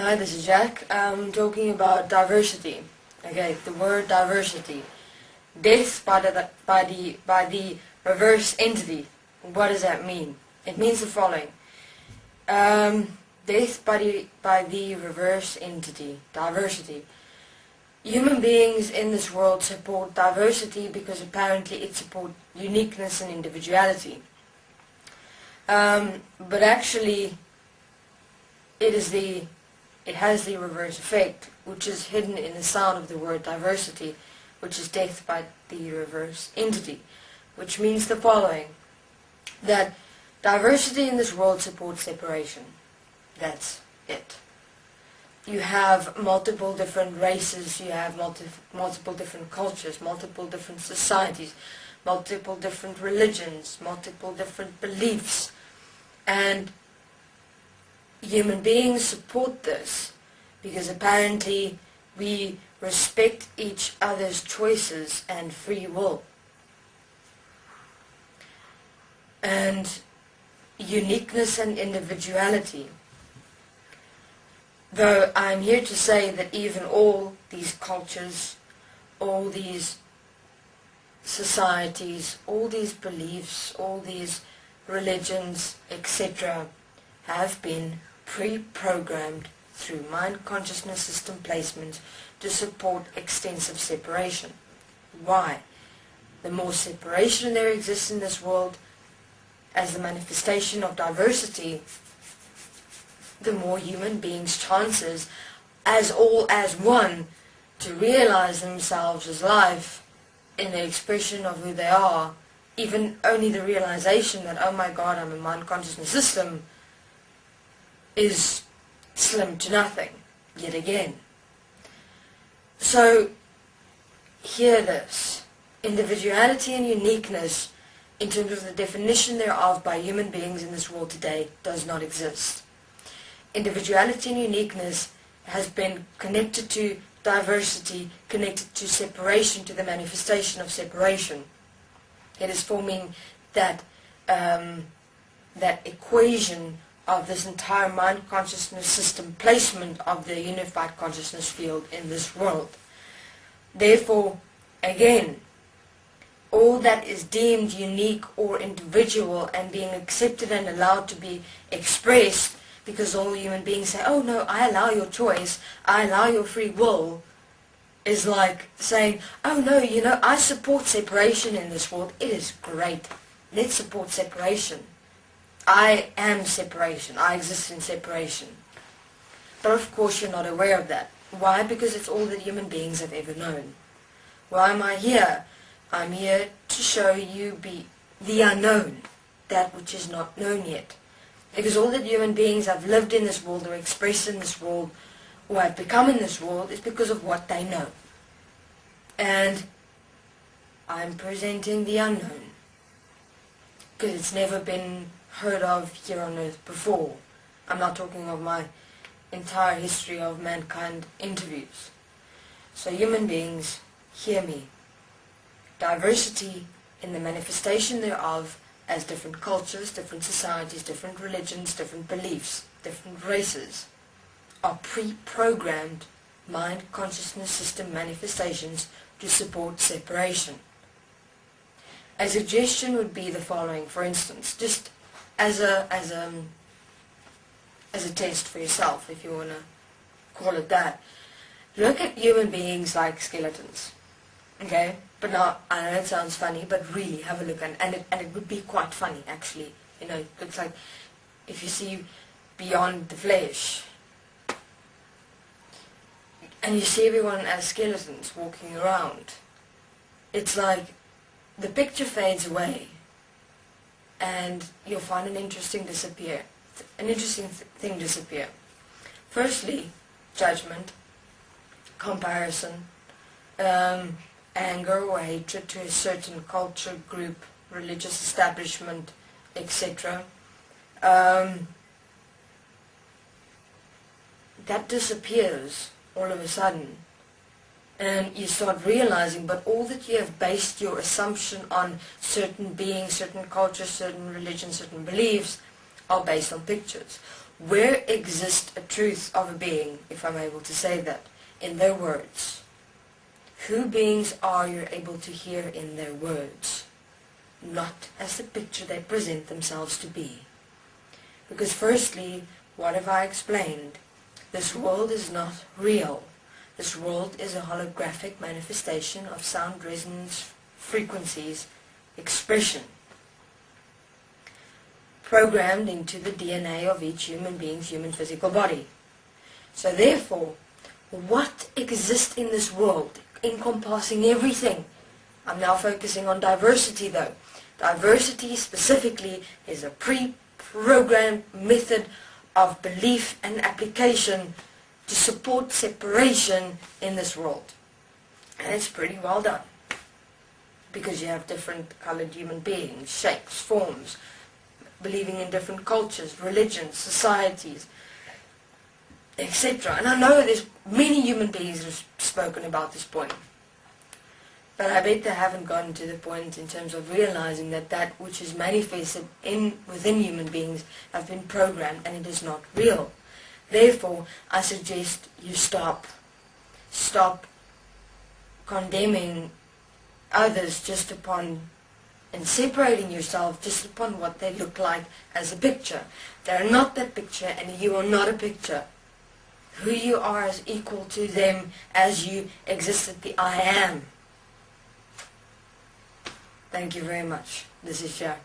Hi, this is Jack. I'm talking about diversity. Okay, the word diversity. Death by the reverse entity. What does that mean? It means the following. Death by the reverse entity. Diversity. Human beings in this world support diversity because apparently it supports uniqueness and individuality. But actually, it has the reverse effect, which is hidden in the sound of the word diversity, which is death by the reverse entity, which means the following, that diversity in this world supports separation. That's it. You have multiple different races, you have multiple different cultures, multiple different societies, multiple different religions, multiple different beliefs, and human beings support this because apparently we respect each other's choices and free will. And uniqueness and individuality. Though I'm here to say that even all these cultures, all these societies, all these beliefs, all these religions, etc., have been pre-programmed through mind consciousness system placements to support extensive separation. Why? The more separation there exists in this world as the manifestation of diversity, the more human beings' chances as all as one to realize themselves as life in the expression of who they are, even only the realization that, oh my God, I'm a mind consciousness system, is slim to nothing, yet again. So, hear this. Individuality and uniqueness, in terms of the definition thereof by human beings in this world today, does not exist. Individuality and uniqueness has been connected to diversity, connected to separation, to the manifestation of separation. It is forming that equation of this entire mind consciousness system placement of the unified consciousness field in this world. Therefore, again, all that is deemed unique or individual and being accepted and allowed to be expressed, because all human beings say, oh no, I allow your choice, I allow your free will, is like saying, oh no, I support separation in this world. It is great. Let's support separation. I am separation. I exist in separation. But of course you're not aware of that. Why? Because it's all that human beings have ever known. Why am I here? I'm here to show you the unknown, that which is not known yet. Because all that human beings have lived in this world or expressed in this world or have become in this world is because of what they know. And I'm presenting the unknown because it's never been heard of here on earth before. I'm not talking of my entire history of mankind interviews. So human beings, hear me. Diversity in the manifestation thereof as different cultures, different societies, different religions, different beliefs, different races are pre-programmed mind consciousness system manifestations to support separation. A suggestion would be the following, for instance, just as a test for yourself, if you want to call it that. Look at human beings like skeletons, okay? But now, I know it sounds funny, but really have a look, and it would be quite funny, actually. It looks like if you see beyond the flesh, and you see everyone as skeletons walking around, it's like the picture fades away, and you'll find an interesting thing disappear. Firstly, judgment, comparison, anger or hatred to a certain culture, group, religious establishment, etc. That disappears all of a sudden. And you start realizing, but all that you have based your assumption on certain beings, certain cultures, certain religions, certain beliefs, are based on pictures. where exists a truth of a being, if I'm able to say that, in their words? Who beings are you able to hear in their words? Not as the picture they present themselves to be. Because firstly, what have I explained? This world is not real. This world is a holographic manifestation of sound resonance frequencies, expression, programmed into the DNA of each human being's human physical body. So therefore, what exists in this world, encompassing everything? I'm now focusing on diversity though. Diversity specifically is a pre-programmed method of belief and application to support separation in this world. And it's pretty well done. Because you have different colored human beings, shapes, forms, believing in different cultures, religions, societies, etc. And I know there's many human beings who have spoken about this point. But I bet they haven't gotten to the point in terms of realizing that that which is manifested within human beings have been programmed and it is not real. Therefore, I suggest you stop condemning others just upon and separating yourself just upon what they look like as a picture. They're not that picture and you are not a picture. Who you are is equal to them as you exist at the I am. Thank you very much. This is Jack.